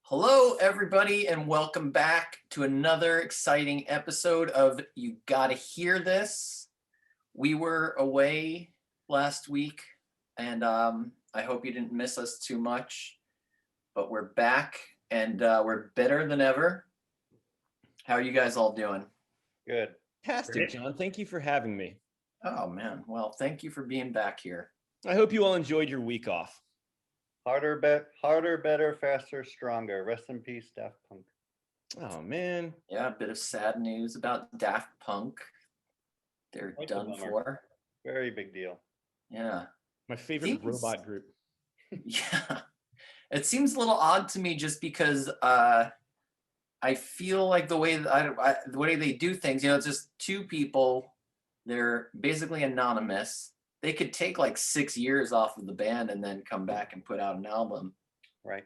Hello, everybody, and welcome back to another exciting episode of You Gotta Hear This. We were away last week, and I hope you didn't miss us too much, but we're back, and we're better than ever. How are you guys all doing? Good. Fantastic, John. Thank you for having me. Oh, man. Well, thank you for being back here. I hope you all enjoyed your week off. Harder, better, faster, stronger. Rest in peace, Daft Punk. Oh, man. Yeah, a bit of sad news about Daft Punk. They're Quite a done bummer. for. Very big deal. Yeah. My favorite robot group. Yeah. It seems a little odd to me just because I feel like the way the way they do things, it's just two people. They're basically anonymous. They could take like 6 years off of the band and then come back and put out an album. Right.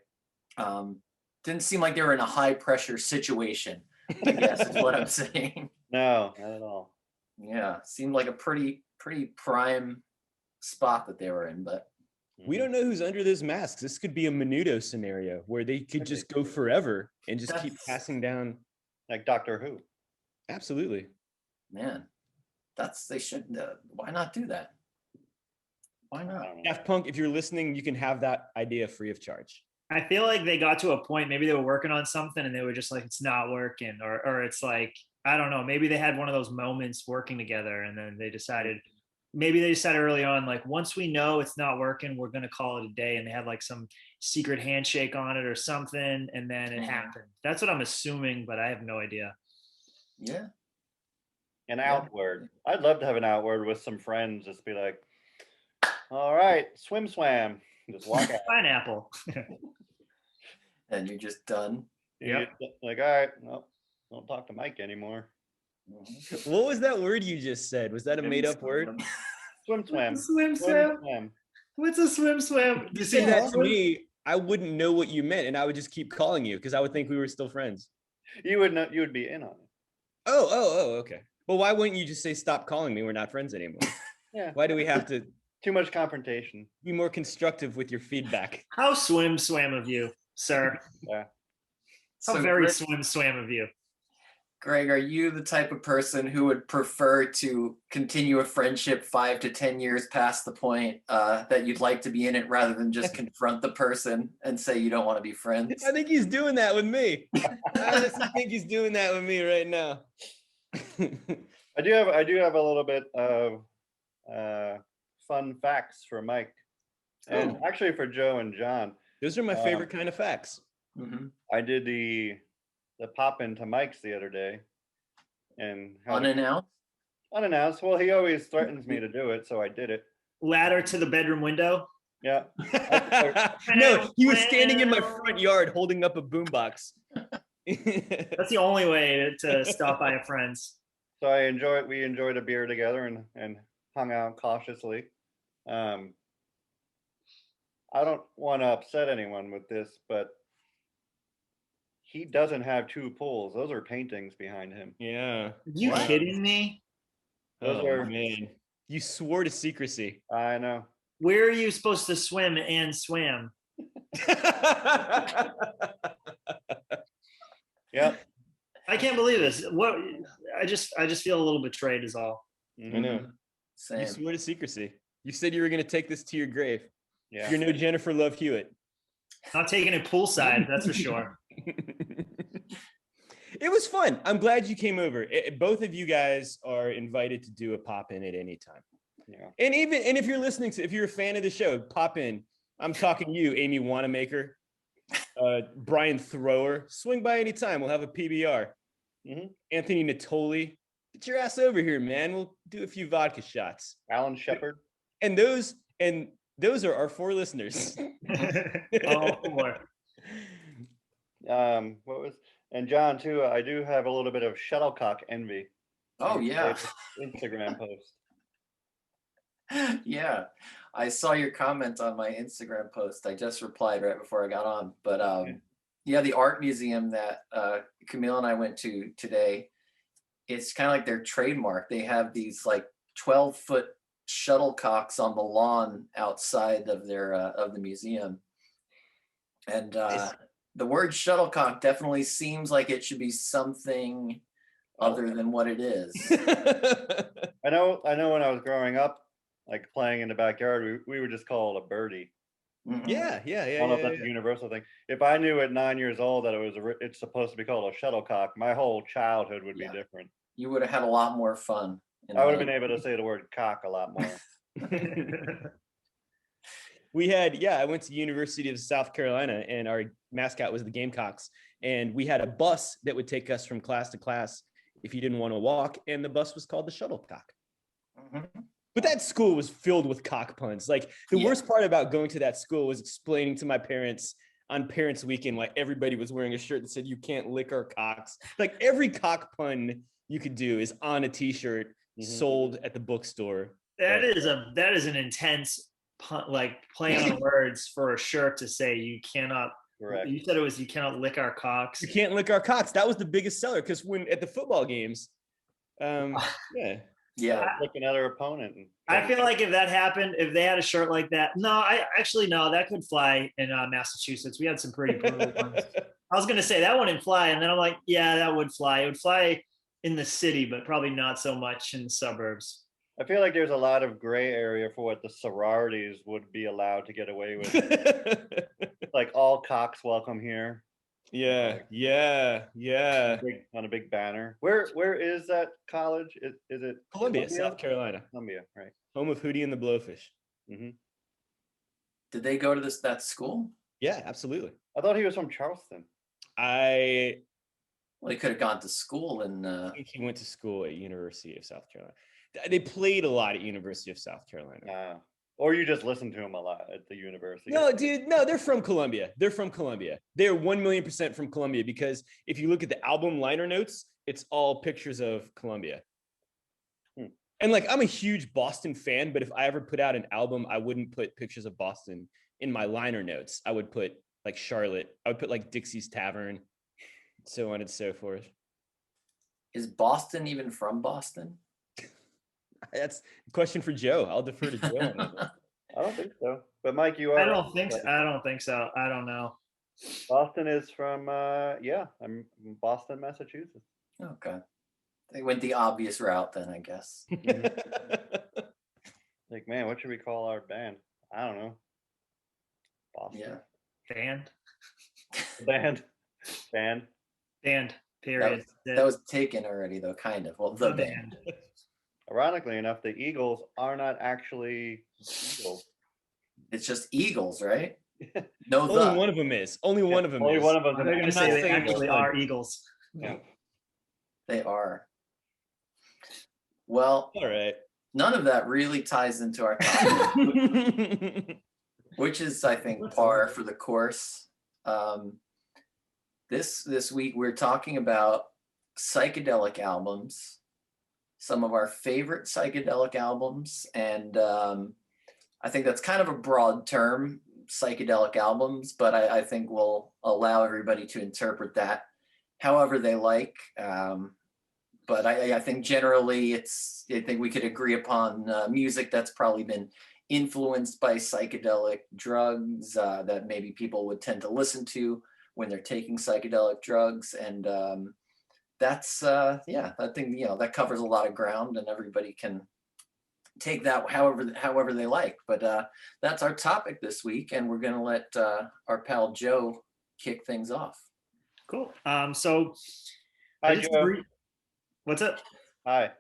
Didn't seem like they were in a high pressure situation, I guess is what I'm saying. No, not at all. Yeah, seemed like a pretty prime spot that they were in, but We don't know who's under those masks. This could be a Menudo scenario where they could just go forever and just keep passing down. Like Doctor Who. Absolutely. Man, they should. Why not do that? Why not? Daft Punk, if you're listening, you can have that idea free of charge. I feel like they got to a point, maybe they were working on something and they were just like, it's not working. Or it's like, I don't know, maybe they had one of those moments working together and then they decided early on, like, once we know it's not working, we're going to call it a day. And they had like some secret handshake on it or something. And then it happened. That's what I'm assuming, but I have no idea. Yeah. An outward. I'd love to have an outward with some friends. Just be like, all right, swim. Just walk out. Pineapple. And you're just done. Yep. Like, all right, no, don't talk to Mike anymore. What was that word you just said? Was that a made up word? Swim. Swim. What's a swim? You say that to me, I wouldn't know what you meant, and I would just keep calling you because I would think we were still friends. You would know. You would be in on it. Oh, okay. Well, why wouldn't you just say stop calling me? We're not friends anymore. Yeah. Why do we have to Too much confrontation. be more constructive with your feedback? How swam of you, sir. Yeah. How So, very Greg, swam of you. Greg, are you the type of person who would prefer to continue a friendship 5 to 10 years past the point that you'd like to be in it rather than just confront the person and say you don't want to be friends? I think he's doing that with me. I honestly think he's doing that with me right now. I do have a little bit of fun facts for Mike, and actually for Joe and John. Those are my favorite kind of facts. Mm-hmm. I did the pop into Mike's the other day, and unannounced. Well, he always threatens me to do it, so I did it. Ladder to the bedroom window. Yeah. No, he was standing in my front yard holding up a boombox. That's the only way to stop by a friend's. So we enjoyed a beer together and hung out cautiously. I don't want to upset anyone with this, but he doesn't have two pools. Those are paintings behind him. Yeah. Are you kidding me? Those are, man. You swore to secrecy. I know. Where are you supposed to swim and swam? Yep. I can't believe this. What? I just feel a little betrayed is all. I know. Same. You swore to secrecy. You said you were going to take this to your grave. Yeah. You're no Jennifer Love Hewitt. Not taking it poolside, that's for sure. It was fun. I'm glad you came over. Both of you guys are invited to do a pop in at any time. Yeah. And if you're listening if you're a fan of the show, pop in. I'm talking to you, Amy Wanamaker, Brian Thrower. Swing by anytime. We'll have a PBR. Mm-hmm. Anthony Natoli. Get your ass over here, man. We'll do a few vodka shots. Alan Shepard. And those are our 4 listeners. Oh, boy. And John too. I do have a little bit of shuttlecock envy. Oh, yeah. Instagram post. Yeah. I saw your comment on my Instagram post. I just replied right before I got on. But yeah, the art museum that Camille and I went to today, it's kind of like their trademark. They have these like 12-foot shuttlecocks on the lawn outside of their of the museum. And the word shuttlecock definitely seems like it should be something other than what it is. I know when I was growing up, like playing in the backyard, we would just call it a birdie. Yeah. I don't know if that's a universal thing. If I knew at 9 years old that it's supposed to be called a shuttlecock, my whole childhood would be different. You would have had a lot more fun. I would have been able to say the word cock a lot more. I went to University of South Carolina, and our mascot was the Gamecocks. And we had a bus that would take us from class to class if you didn't want to walk, and the bus was called the Shuttlecock. But that school was filled with cock puns. Like, the worst part about going to that school was explaining to my parents on Parents Weekend why everybody was wearing a shirt that said, "You can't lick our cocks." Like, every cock pun you could do is on a t-shirt sold at the bookstore. That is an intense pun, like play on words for a shirt to say you cannot. Correct. You said it was you cannot lick our cocks. You can't lick our cocks. That was the biggest seller, because when at the football games, like another opponent. I feel like if that happened, if they had a shirt like that, that could fly in Massachusetts. We had some pretty brutal ones. I was gonna say that wouldn't fly, and then I'm like, yeah, that would fly. It would fly in the city, but probably not so much in the suburbs. I feel like there's a lot of gray area for what the sororities would be allowed to get away with. Like, all cocks welcome here. Yeah. On a big banner. Where is that college? Is it Columbia, South Carolina? Columbia, right? Home of Hootie and the Blowfish. Did they go to that school? Yeah, absolutely. I thought he was from Charleston. Well, he could have gone to school in. I think he went to school at University of South Carolina. They played a lot at University of South Carolina. Or you just listened to him a lot at the university. No, dude, no, they're from Columbia. They're 1,000,000% from Columbia, because if you look at the album liner notes, it's all pictures of Columbia. And like, I'm a huge Boston fan, but if I ever put out an album, I wouldn't put pictures of Boston in my liner notes. I would put like Charlotte. I would put like Dixie's Tavern, so on and so forth. Is Boston even from Boston? That's a question for Joe. I'll defer to Joe on that. I don't think so. But Mike, you are. I don't think so. I don't know. Boston is from I'm from Boston, Massachusetts. Okay. They went the obvious route then, I guess. Like, man, what should we call our band? I don't know. Boston. Yeah. Band. Period. That was taken already, though, kind of. Well, the band. Ironically enough, the Eagles are not actually Eagles. It's just Eagles, right? No, only one of them is. Only one of them only is. one of them. They're going to say they actually are Eagles. Yeah. They are. Well, all right. None of that really ties into our topic, which is, I think, par for the course. This week we're talking about psychedelic albums, some of our favorite psychedelic albums, and I think that's kind of a broad term, psychedelic albums, but I think we'll allow everybody to interpret that however they like. But I think generally I think we could agree upon music that's probably been influenced by psychedelic drugs that maybe people would tend to listen to when they're taking psychedelic drugs. And that's, I think, that covers a lot of ground, and everybody can take that however they like. But that's our topic this week, and we're going to let our pal Joe kick things off. Cool. So hi, Joe. What's up? Hi.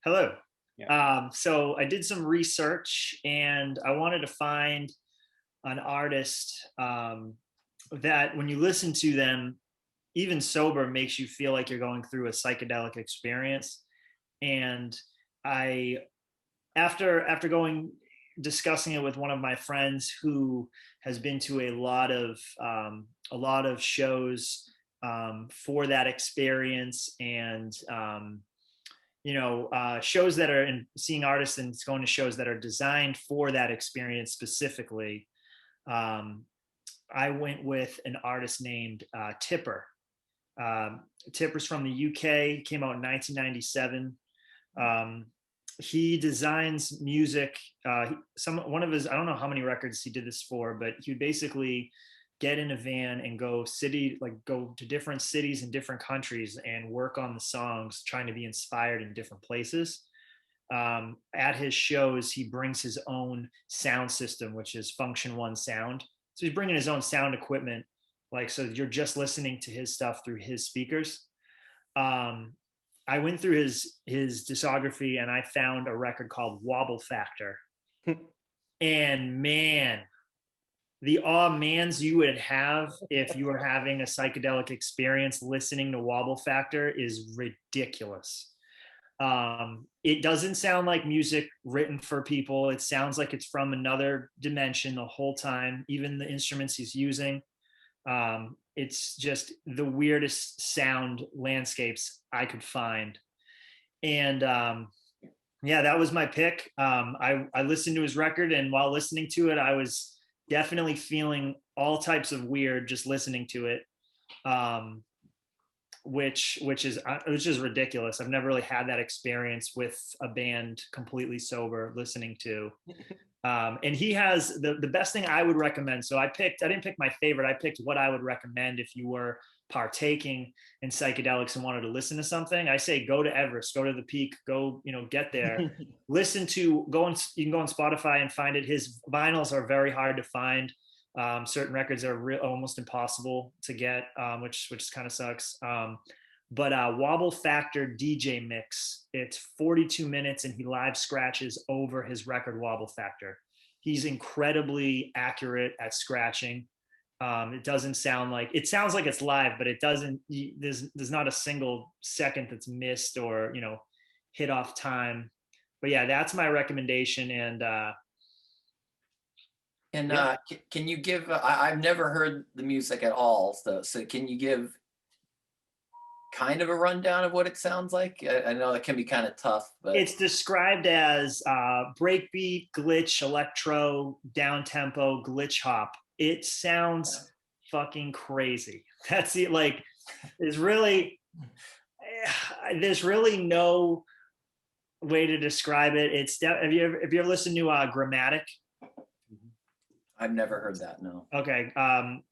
Hello. Yeah. So I did some research, and I wanted to find an artist that when you listen to them, even sober, makes you feel like you're going through a psychedelic experience. And after discussing it with one of my friends who has been to a lot of shows for that experience, and shows that are seeing artists and going to shows that are designed for that experience specifically, I went with an artist named Tipper. Tipper's from the UK, came out in 1997. He designs music. One of his, I don't know how many records he did this for, but he would basically get in a van and go to different cities and different countries and work on the songs, trying to be inspired in different places. At his shows, he brings his own sound system, which is Function One sound. So he's bringing his own sound equipment, like, so you're just listening to his stuff through his speakers. I went through his discography and I found a record called Wobble Factor. And man, the awe-mans you would have if you were having a psychedelic experience listening to Wobble Factor is ridiculous. It doesn't sound like music written for people. It sounds like it's from another dimension the whole time, even the instruments he's using. It's just the weirdest sound landscapes I could find. And yeah, that was my pick. I listened to his record, and while listening to it, I was definitely feeling all types of weird just listening to it, which is ridiculous. I've never really had that experience with a band completely sober listening to. And he has the best thing I would recommend. So I didn't pick my favorite. I picked what I would recommend if you were partaking in psychedelics and wanted to listen to something. I say go to Everest, go to the peak, go, get there, you can go on Spotify and find it. His vinyls are very hard to find. Certain records are almost impossible to get, which kind of sucks. But Wobble Factor DJ mix, it's 42 minutes and he live scratches over his record Wobble Factor. He's incredibly accurate at scratching. It doesn't sound like, it sounds like it's live, but it doesn't, there's not a single second that's missed or, hit off time. But yeah, that's my recommendation. And yeah. Can you give, I've never heard the music at all. So can you give kind of a rundown of what it sounds like? I know that can be kind of tough, but it's described as breakbeat, glitch, electro, down tempo, glitch hop. It sounds fucking crazy. That's it. Like, there's really no way to describe it. Have you ever listened to Grammatic? I've never heard that. No. Okay.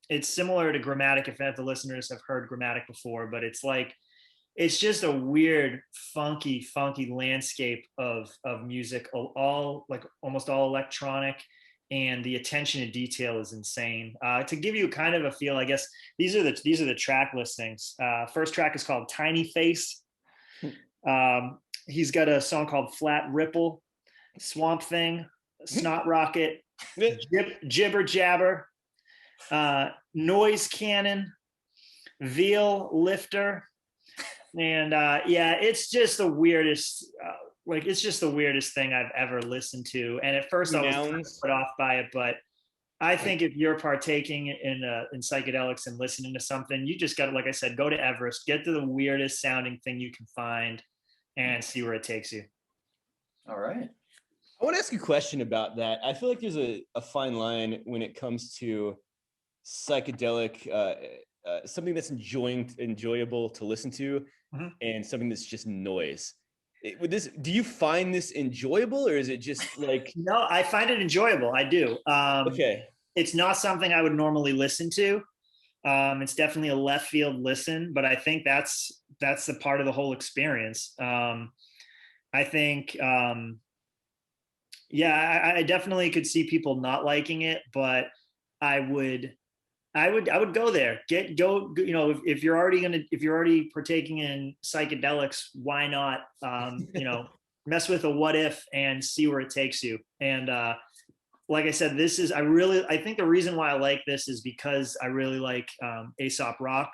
It's similar to Grammatic, if the listeners have heard Grammatic before, but it's just a weird, funky landscape of music, all like almost all electronic, and the attention to detail is insane. To give you kind of a feel, I guess these are the track listings. First track is called Tiny Face. He's got a song called Flat Ripple, Swamp Thing, Snot Rocket, Jibber Jabber, Noise Cannon, Veal Lifter. And yeah, it's just the weirdest, thing I've ever listened to. And at first I was kind of put off by it, but I think if you're partaking in psychedelics and listening to something, you just got to, like I said, go to Everest, get to the weirdest sounding thing you can find and see where it takes you. All right. I want to ask you a question about that. I feel like there's a fine line when it comes to psychedelic, something that's enjoyable to listen to, mm-hmm. and something that's just noise. Do you find this enjoyable, or is it just like? No, I find it enjoyable. I do. Okay. It's not something I would normally listen to. It's definitely a left field listen, but I think that's the part of the whole experience. I think, yeah, I definitely could see people not liking it, but I would go there. If you're already partaking in psychedelics, why not, mess with a what if and see where it takes you. And like I said, I think the reason why I like this is because I really like Aesop Rock,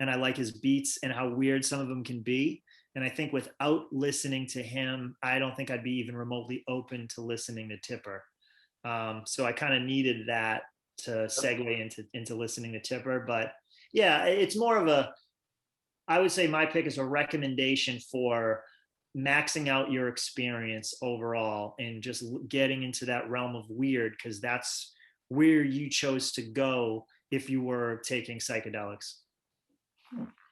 and I like his beats and how weird some of them can be. And I think without listening to him, I don't think I'd be even remotely open to listening to Tipper. So I kind of needed that to segue into listening to Tipper. But yeah, it's more of I would say my pick is a recommendation for maxing out your experience overall and just getting into that realm of weird, because that's where you chose to go if you were taking psychedelics.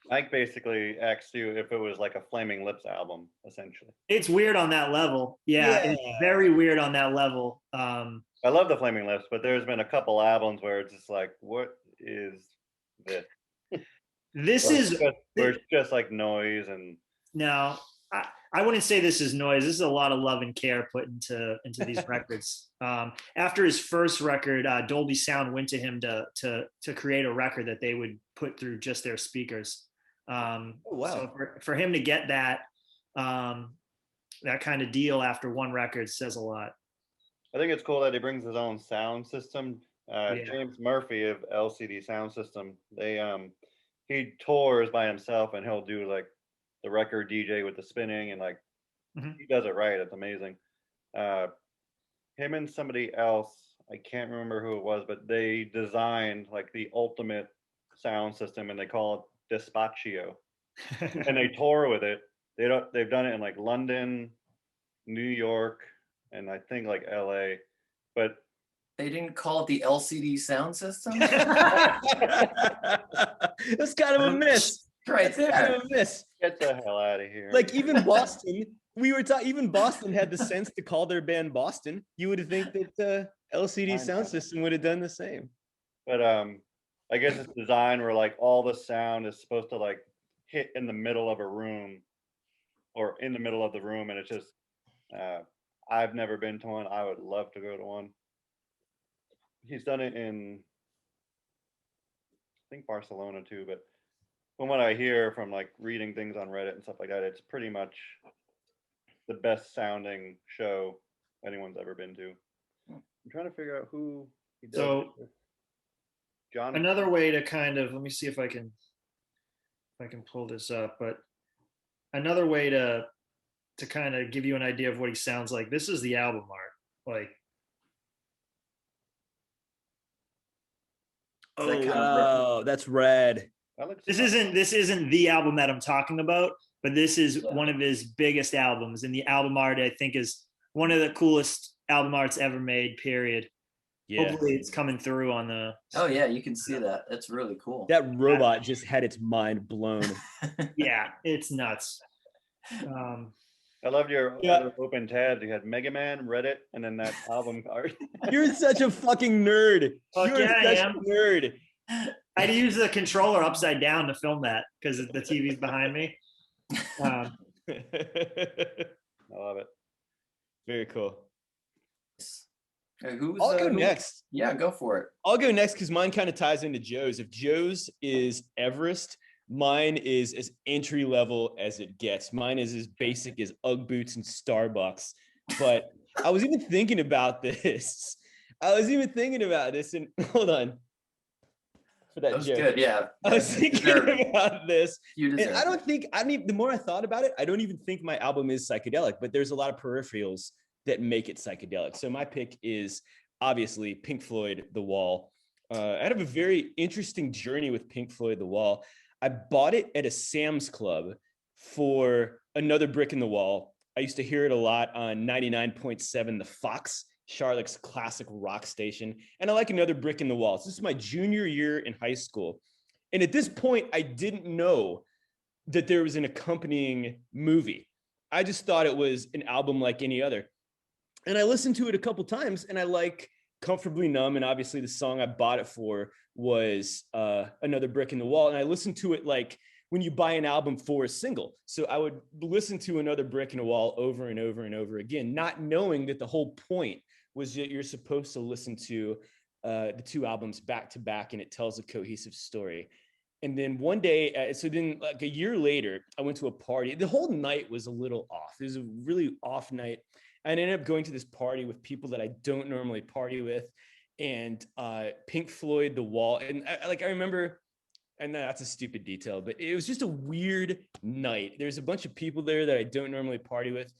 Mike basically asked you if it was like a Flaming Lips album, essentially. It's weird on that level. Yeah. It's very weird on that level. I love the Flaming Lips, but there's been a couple albums where it's just like, what is this? This Where is where it's just like noise and no. I wouldn't say this is noise. This is a lot of love and care put into these records. After his first record, Dolby Sound went to him to create a record that they would put through just their speakers. Oh, wow. So for him to get that that kind of deal after one record says a lot. I think it's cool that he brings his own sound system. Yeah. James Murphy of LCD Sound System, he tours by himself and he'll do like the record DJ with the spinning and like he does it right. It's amazing. Him and somebody else, I can't remember who it was, but they designed like the ultimate sound system and they call it Dispatchio. And they tour with it. They've done it in like London, New York, and I think like LA. But they didn't call it the LCD sound system. That's kind of a miss. Right there. Kind of a miss. Get the hell out of here. Like even Boston, even Boston had the sense to call their band Boston. You would think that LCD sound system would have done the same. But I guess it's designed where like all the sound is supposed to like hit in the middle of a room or in the middle of the room, and it's just I've never been to one. I would love to go to one. He's done it in I think Barcelona too, but from what I hear from like reading things on Reddit and stuff like that, it's pretty much the best sounding show anyone's ever been to. I'm trying to figure out who he does. So John. Another way to kind of, let me see if I can pull this up, but another way to kind of give you an idea of what he sounds like. This is the album art. Like, oh, that's red. This isn't the album that I'm talking about, but this is one of his biggest albums, and the album art I think is one of the coolest album arts ever made. Period. Yeah. Hopefully, it's coming through on the. Oh yeah, you can see that. That's really cool. That robot just had its mind blown. Yeah, it's nuts. I loved your other open tabs. You had Mega Man, Reddit, and then that album art. You're such a fucking nerd. You're such a nerd. I had to use the controller upside down to film that because the TV's behind me. I love it. Very cool. I'll go next. Yeah, go for it. I'll go next because mine kind of ties into Joe's. If Joe's is Everest, mine is as entry level as it gets. Mine is as basic as Ugg boots and Starbucks. But I was even thinking about this. And hold on. For that was joke. Good, yeah. I was thinking about this. And the more I thought about it, I don't even think my album is psychedelic, but there's a lot of peripherals that make it psychedelic. So my pick is obviously Pink Floyd, The Wall. I have a very interesting journey with Pink Floyd, The Wall. I bought it at a Sam's Club for Another Brick in the Wall. I used to hear it a lot on 99.7 The Fox, Charlotte's classic rock station. And I like Another Brick in the Wall. So this is my junior year in high school. And at this point, I didn't know that there was an accompanying movie. I just thought it was an album like any other. And I listened to it a couple times and I like Comfortably Numb. And obviously the song I bought it for was Another Brick in the Wall. And I listened to it like when you buy an album for a single. So I would listen to Another Brick in a Wall over and over and over again, not knowing that the whole point was that you're supposed to listen to the two albums back to back and it tells a cohesive story. And then one day, so then like a year later, I went to a party. The whole night was a little off. It was a really off night. I ended up going to this party with people that I don't normally party with, and Pink Floyd, The Wall. And I remember, and that's a stupid detail, but it was just a weird night. There's a bunch of people there that I don't normally party with.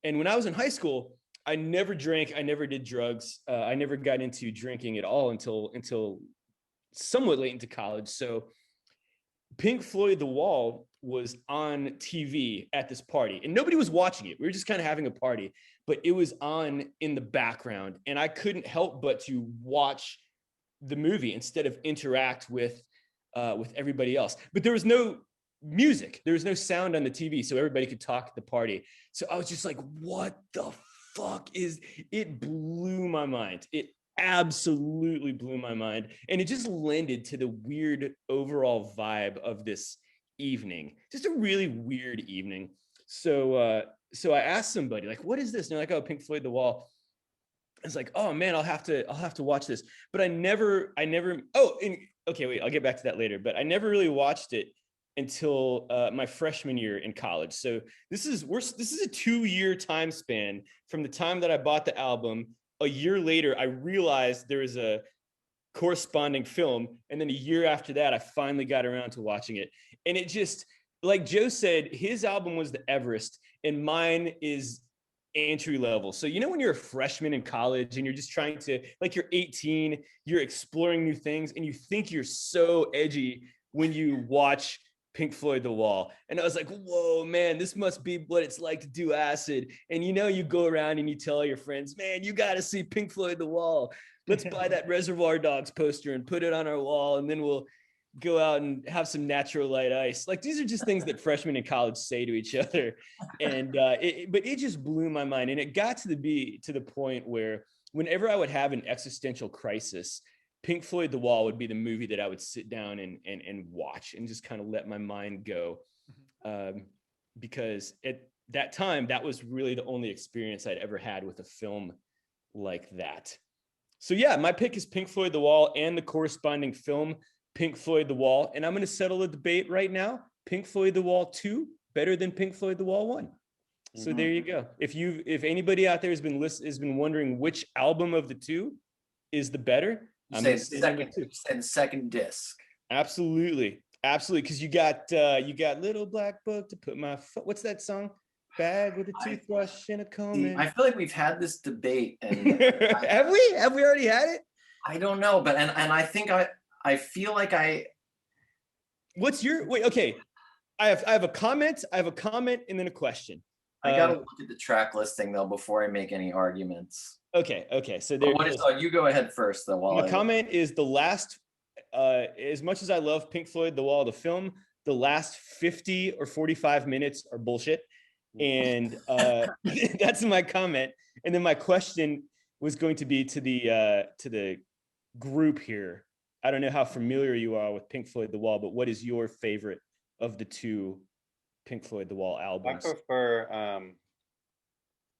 And when I was in high school, I never drank, I never did drugs. I never got into drinking at all until somewhat late into college. So Pink Floyd, The Wall was on TV at this party and nobody was watching it. We were just kind of having a party, but it was on in the background and I couldn't help but to watch the movie instead of interact with everybody else. But there was no music. There was no sound on the TV, so everybody could talk at the party. So I was just like, what the fuck is, it blew my mind. It absolutely blew my mind. And it just lended to the weird overall vibe of this evening. Just a really weird evening. So I asked somebody, like, what is this? And they're like, oh, Pink Floyd The Wall. I was like, oh man, I'll have to watch this. But I never, okay, wait, I'll get back to that later. But I never really watched it until my freshman year in college. So this is a 2-year time span from the time that I bought the album. A year later, I realized there was a corresponding film, and then a year after that, I finally got around to watching it. And it just, like Joe said, his album was the Everest, and mine is entry level. So, you know, when you're a freshman in college and you're just trying to, like, you're 18, you're exploring new things, and you think you're so edgy when you watch Pink Floyd The Wall. And I was like, whoa, man, this must be what it's like to do acid. And, you know, you go around and you tell all your friends, man, you got to see Pink Floyd The Wall. Let's buy that Reservoir Dogs poster and put it on our wall, and then we'll go out and have some natural light ice. Like, these are just things that freshmen in college say to each other. And but it just blew my mind. And it got to the point where whenever I would have an existential crisis, Pink Floyd The Wall would be the movie that I would sit down and watch and just kind of let my mind go. Because at that time, that was really the only experience I'd ever had with a film like that. So yeah, my pick is Pink Floyd The Wall and the corresponding film, Pink Floyd The Wall. And I'm going to settle the debate right now. Pink Floyd The Wall 2, better than Pink Floyd The Wall 1. So there you go. If anybody out there has been wondering which album of the two is the better, I'm going to say second disc. Absolutely. Because you got Little Black Book to put my foot. What's that song? Bag with a toothbrush and a comb. I feel like we've had this debate, and have we already had it? I don't know, but and I think I feel like What's your wait? Okay, I have a comment. And then a question. I gotta look at the track listing though before I make any arguments. Okay. So there. You go ahead first though. My comment is the last. As much as I love Pink Floyd The Wall, the film, the last 50 or 45 minutes are bullshit. And that's my comment. And then my question was going to be to the group here. I don't know how familiar you are with Pink Floyd The Wall, but what is your favorite of the two Pink Floyd The Wall albums? I prefer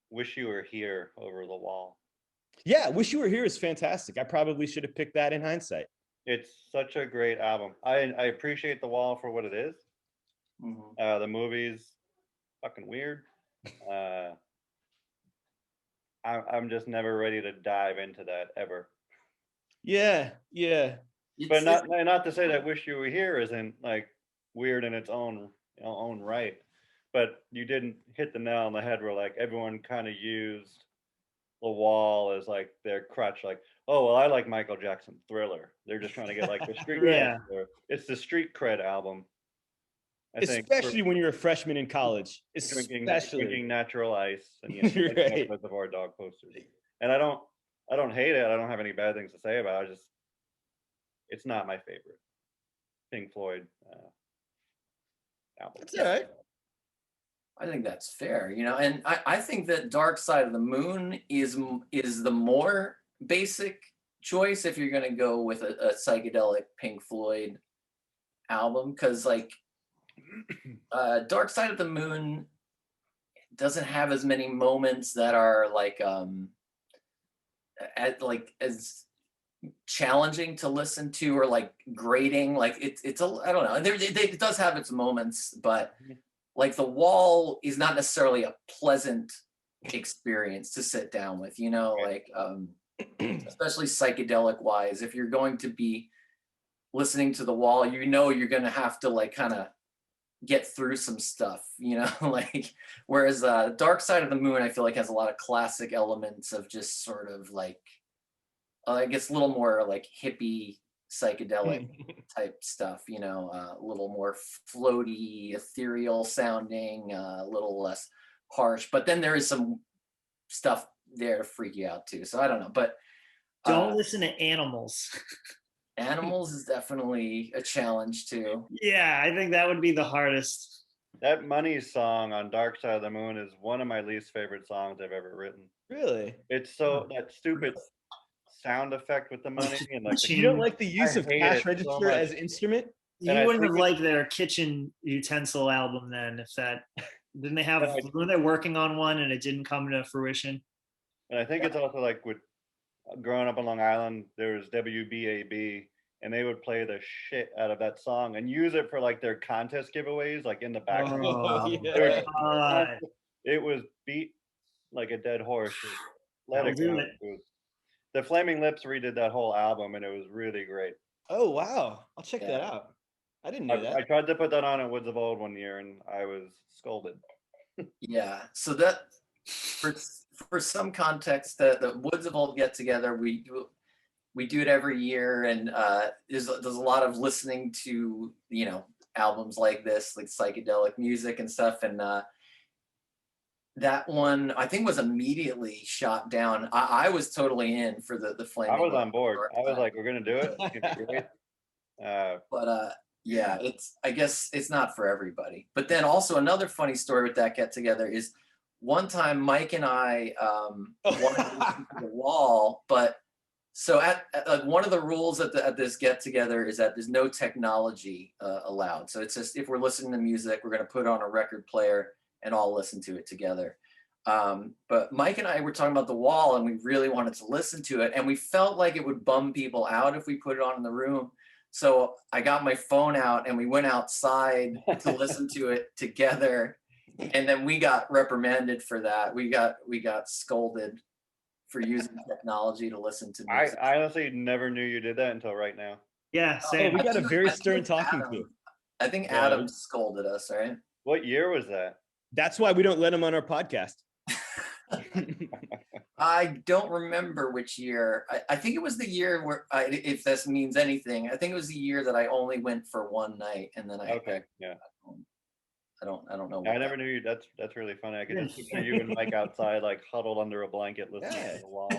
Wish You Were Here over The Wall. Yeah, Wish You Were Here is fantastic. I probably should have picked that in hindsight. It's such a great album. I appreciate The Wall for what it is. Mm-hmm. The movie's fucking weird. I'm just never ready to dive into that ever. Yeah. But not to say that Wish You Were Here isn't like weird in its own right. But you didn't hit the nail on the head where like everyone kind of used The Wall as like their crutch, like, oh well, I like Michael Jackson Thriller. They're just trying to get like the street cred. It's the street cred album. Especially when you're a freshman in college. Drinking natural ice and right. Reservoir Dog posters. And I don't hate it. I don't have any bad things to say about it. It's not my favorite Pink Floyd album. That's all right. I think that's fair, and I think that Dark Side of the Moon is the more basic choice if you're going to go with a psychedelic Pink Floyd album, because like Dark Side of the Moon doesn't have as many moments that are as challenging to listen to or like grating. Like it's I don't know. It does have its moments, but like The Wall is not necessarily a pleasant experience to sit down with, especially psychedelic wise. If you're going to be listening to The Wall, you're going to have to like kind of get through some stuff, like, whereas Dark Side of the Moon, I feel like has a lot of classic elements of just sort of like, I guess a little more like hippie psychedelic type stuff, a little more floaty, ethereal sounding, a little less harsh, but then there is some stuff there to freak you out too. So I don't know, but don't listen to Animals. Animals is definitely a challenge too. Yeah, I think that would be the hardest. That Money song on Dark Side of the Moon is one of my least favorite songs I've ever written. Really? It's so that stupid sound effect with the money and like You don't like the use I of hate cash it so register much. as an instrument? And You I wouldn't think have liked their kitchen utensil album then, if that didn't they have? Weren't they working on one and it didn't come to fruition? and I think it's also like with growing up on Long Island, there was WBAB, and they would play the shit out of that song and use it for like their contest giveaways, like in the background. Oh, It yeah. was, it was beat like a dead horse. Let it That'll go. do it. The Flaming Lips redid that whole album, and it was really great. Oh, wow. I'll check that Yeah. out. I didn't know I that. tried to put that on at Woods of Old one year, and I was scolded. Yeah. So that for some context, the Woods of Old get together. We do it every year, and there's a lot of listening to albums like this, like psychedelic music and stuff, and that one I think was immediately shot down. I was totally in for the Flaming. I was on Lips board. Dark I was Side. like, we're gonna do it. It's gonna be great. But yeah, I guess it's not for everybody. But then also another funny story with that get together is one time Mike and I wanted to listen to The Wall, but so at one of the rules at this get together is that there's no technology allowed. So it's just if we're listening to music, we're going to put on a record player and all listen to it together. But Mike and I were talking about The Wall, and we really wanted to listen to it, and we felt like it would bum people out if we put it on in the room. So I got my phone out and we went outside to listen to it together, and then we got reprimanded for that. We got scolded for using technology to listen to music. I honestly never knew you did that until right now. Yeah, same. We got a very I think stern it's talking Adam. to. I think Yeah. Adam scolded us, right? What year was that? That's why we don't let him on our podcast. I don't remember which year. I think it was the year where, if this means anything, I think it was the year that I only went for one night, and then I don't know. I never knew you. That's really funny. I could just picture you and Mike outside, like huddled under a blanket, listening to The Wall.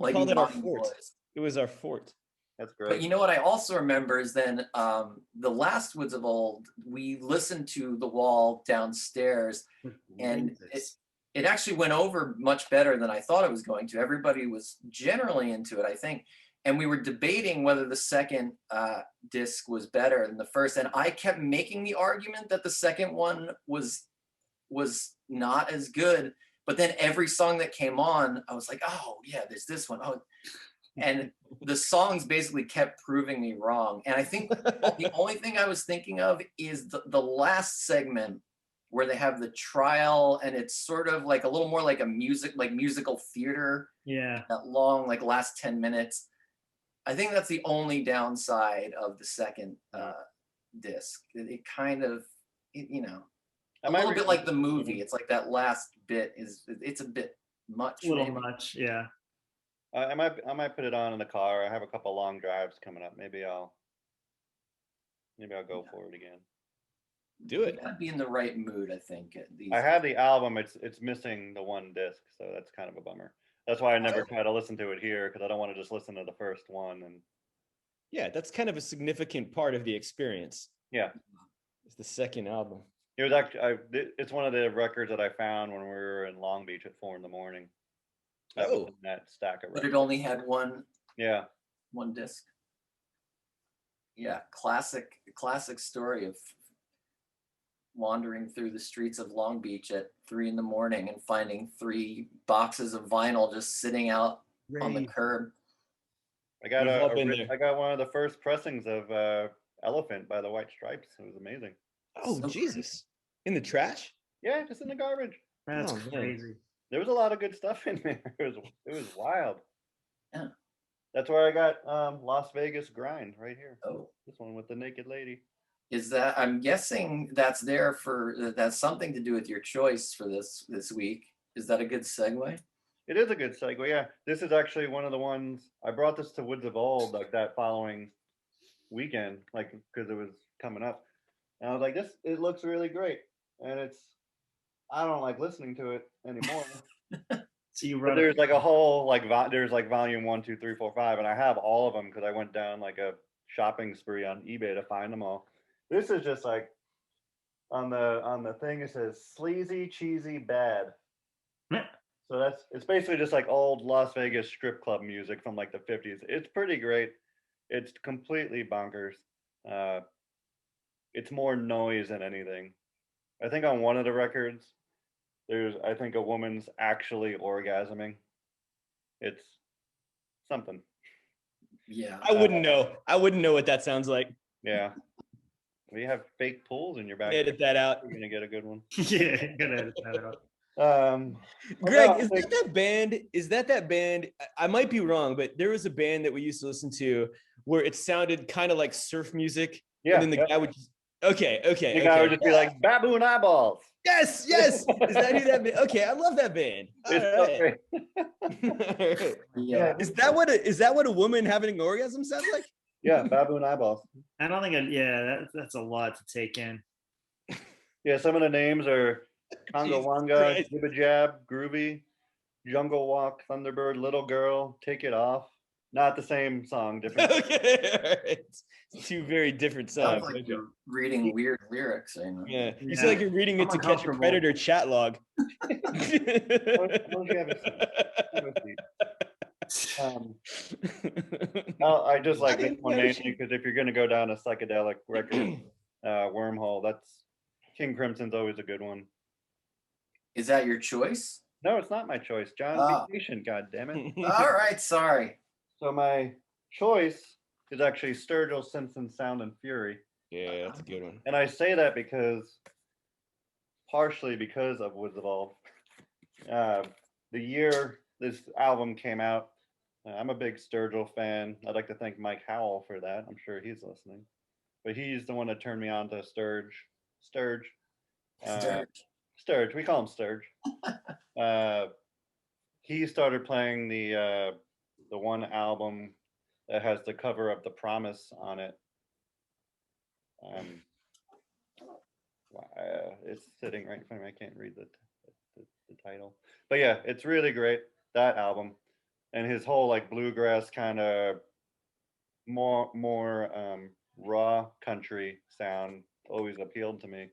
We called it our Nine fort. Boys. It was our fort. That's great. But you know what I also remember is then the last Woods of Old, we listened to The Wall downstairs, and it actually went over much better than I thought it was going to. Everybody was generally into it, I think. And we were debating whether the second disc was better than the first. And I kept making the argument that the second one was not as good. But then every song that came on, I was like, oh, yeah, there's this one. Oh, and the songs basically kept proving me wrong. And I think the only thing I was thinking of is the last segment where they have the trial, and it's sort of like a little more like musical theater. Yeah. That long, like last 10 minutes. I think that's the only downside of the second disc. It kind of, a little bit like the movie. It's like that last bit it's a bit much. A little maybe. much, yeah. I might put it on in the car. I have a couple long drives coming up. Maybe I'll go for it again. Do it. You gotta be in the right mood, I think. I have the album. It's missing the one disc, so that's kind of a bummer. That's why I never try to listen to it here, because I don't want to just listen to the first one. And yeah, that's kind of a significant part of the experience. Yeah, it's the second album. It was actually it's one of the records that I found when we were in Long Beach at 4 a.m. That was in that stack of records. But it only had one. Yeah. One disc. Yeah, classic story of wandering through the streets of Long Beach at 3 a.m. and finding 3 boxes of vinyl just sitting out on the curb. I got one of the first pressings of Elephant by the White Stripes. It was amazing. Oh, so Jesus. In the trash? Yeah, just in the garbage. That's crazy. There was a lot of good stuff in there. It was wild. Yeah. That's where I got Las Vegas Grind right here. Oh. This one with the naked lady. Is that, I'm guessing that's something to do with your choice for this week. Is that a good segue? It is a good segue, yeah. This is actually one of the ones, I brought this to Woods of Old like that following weekend, like because it was coming up. And I was like, it looks really great. And I don't like listening to it anymore. So but there's like a whole, there's like volume 1, 2, 3, 4, 5, and I have all of them because I went down like a shopping spree on eBay to find them all. This is just like, on the thing it says, sleazy, cheesy, bad. So it's basically just like old Las Vegas strip club music from like the 50s. It's pretty great. It's completely bonkers. Uh, it's more noise than anything. I think on one of the records, there's I think a woman's actually orgasming. It's something. Yeah. I wouldn't know. I wouldn't know what that sounds like. Yeah. We have fake pools in your back. Edit that out. You're gonna get a good one. Yeah, gonna edit that out. Greg, no, is that that band? Is that band? I might be wrong, but there was a band that we used to listen to where it sounded kind of like surf music. Yeah. And then the guy would just, okay. The guy would just be like baboon eyeballs. Yes. Is that who that band? Okay, I love that band. All It's right. Yeah. Is that what a woman having an orgasm sounds like? Yeah, baboon eyeballs. I don't think. That's a lot to take in. Yeah, some of the names are Congo Jesus Wanga, Christ. Jibba Jab, Groovy, Jungle Walk, Thunderbird, Little Girl, Take It Off. Not the same song, different. Okay, all right. It's two very different songs. Sounds like you're reading weird lyrics. Yeah, you Yeah. sound like you're reading it I'm to catch a uncomfortable. predator chat log. Why don't you have a seat? Have a seat. I just like this one mainly because if you're going to go down a psychedelic record wormhole, that's King Crimson's always a good one. Is that your choice? No, it's not my choice, John. Oh. Be patient, God damn it. All right, sorry. So my choice is actually Sturgill Simpson Sound and Fury. Yeah, that's a good one. And I say that partially because of Woods Evolve. The year this album came out, I'm a big Sturgill fan. I'd like to thank Mike Howell for that. I'm sure he's listening. But he's the one that turned me on to Sturge. Sturge. Sturge. We call him Sturge. He started playing the one album that has the cover of The Promise on it. It's sitting right in front of me. I can't read the title, but yeah, it's really great, that album. And his whole like bluegrass kind of more raw country sound always appealed to me.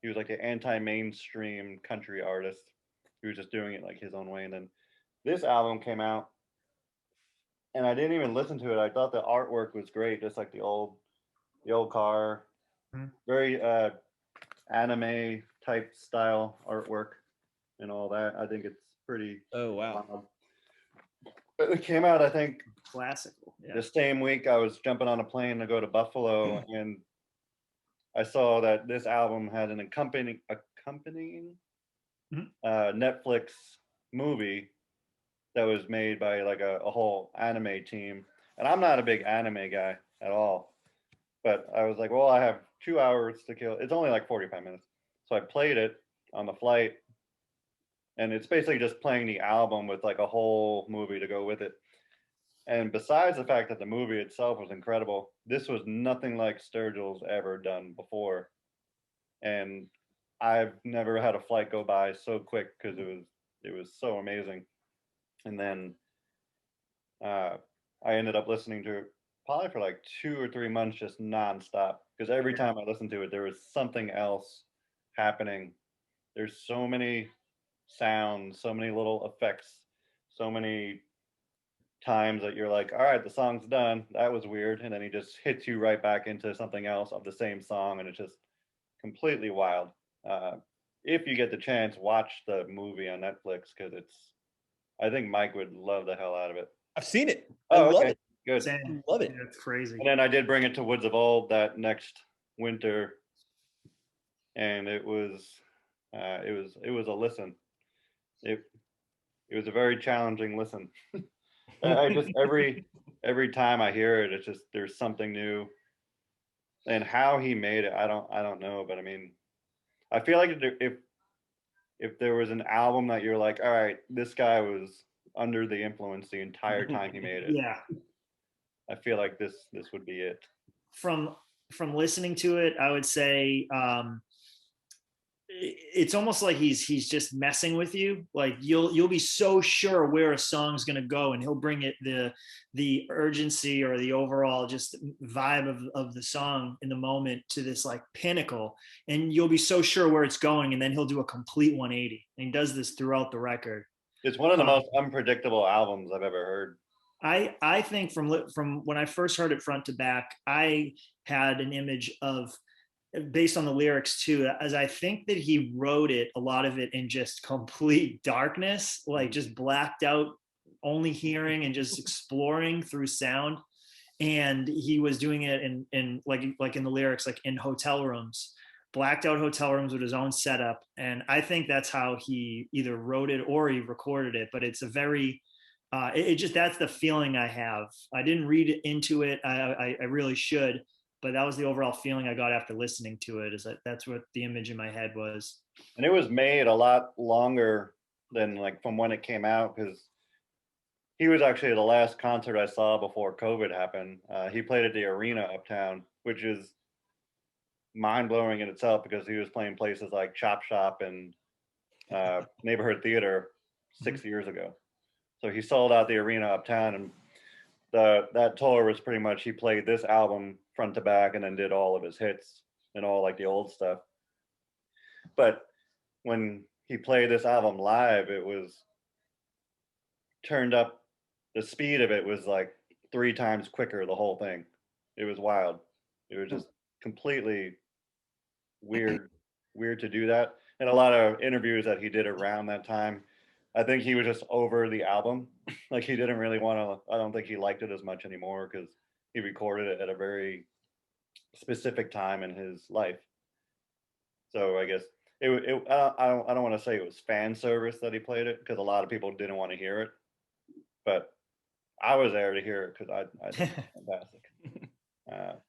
He was like an anti-mainstream country artist. He was just doing it like his own way. And then this album came out and I didn't even listen to it. I thought the artwork was great, just like the old car. Very anime type style artwork and all that. I think it's pretty. Oh wow. It came out, I think, Classical. Yeah. the same week I was jumping on a plane to go to Buffalo, and I saw that this album had an accompanying Netflix movie that was made by like a whole anime team. And I'm not a big anime guy at all, but I was like, well, I have 2 hours to kill. It's only like 45 minutes. So I played it on the flight, and it's basically just playing the album with like a whole movie to go with it. And besides the fact that the movie itself was incredible, this was nothing like Sturgill's ever done before. And I've never had a flight go by so quick because it was so amazing. And then I ended up listening to it probably for like 2 or 3 months just nonstop, because every time I listened to it, there was something else happening. There's so many sounds, so many little effects, so many times that you're like, all right, the song's done. That was weird. And then he just hits you right back into something else of the same song. And it's just completely wild. If you get the chance, watch the movie on Netflix, because I think Mike would love the hell out of it. I've seen it. Oh, I love okay. it. Good. Same. Love it. Yeah, it's crazy. And then I did bring it to Woods of Old that next winter, and it was a listen. It was a very challenging listen. I just every time I hear it, it's just there's something new. And how he made it, I don't know, but I mean, I feel like if there was an album that you're like, all right, this guy was under the influence the entire time he made it. Yeah. I feel like this would be it. From listening to it, I would say it's almost like he's just messing with you. Like you'll be so sure where a song's gonna go, and he'll bring it the urgency or the overall just vibe of the song in the moment to this like pinnacle, and you'll be so sure where it's going, and then he'll do a complete 180. And he does this throughout the record. It's one of the Um, most unpredictable albums I've ever heard. I think from when I first heard it front to back, I had an image of, based on the lyrics too, as I think that he wrote it, a lot of it in just complete darkness, like just blacked out, only hearing and just exploring through sound. And he was doing it in like in the lyrics, like in hotel rooms, blacked out hotel rooms with his own setup. And I think that's how he either wrote it or he recorded it. But it's a very it just, that's the feeling I have. I didn't read into it. I really should, but that was the overall feeling I got after listening to it. Is that that's what the image in my head was. And it was made a lot longer than like from when it came out, because he was actually the last concert I saw before COVID happened. He played at the arena uptown, which is mind blowing in itself, because he was playing places like Chop Shop and Neighborhood Theater 6 years ago. So he sold out the arena uptown, and that tour was pretty much, he played this album front to back and then did all of his hits and all like the old stuff. But when he played this album live, it was turned up, the speed of it was like 3 times quicker, the whole thing. It was wild. It was just completely weird to do that. And a lot of interviews that he did around that time, I think he was just over the album. Like he didn't really want to, I don't think he liked it as much anymore, because he recorded it at a very specific time in his life. So I guess I don't want to say it was fan service that he played it, because a lot of people didn't want to hear it, but I was there to hear it because I think it's fantastic.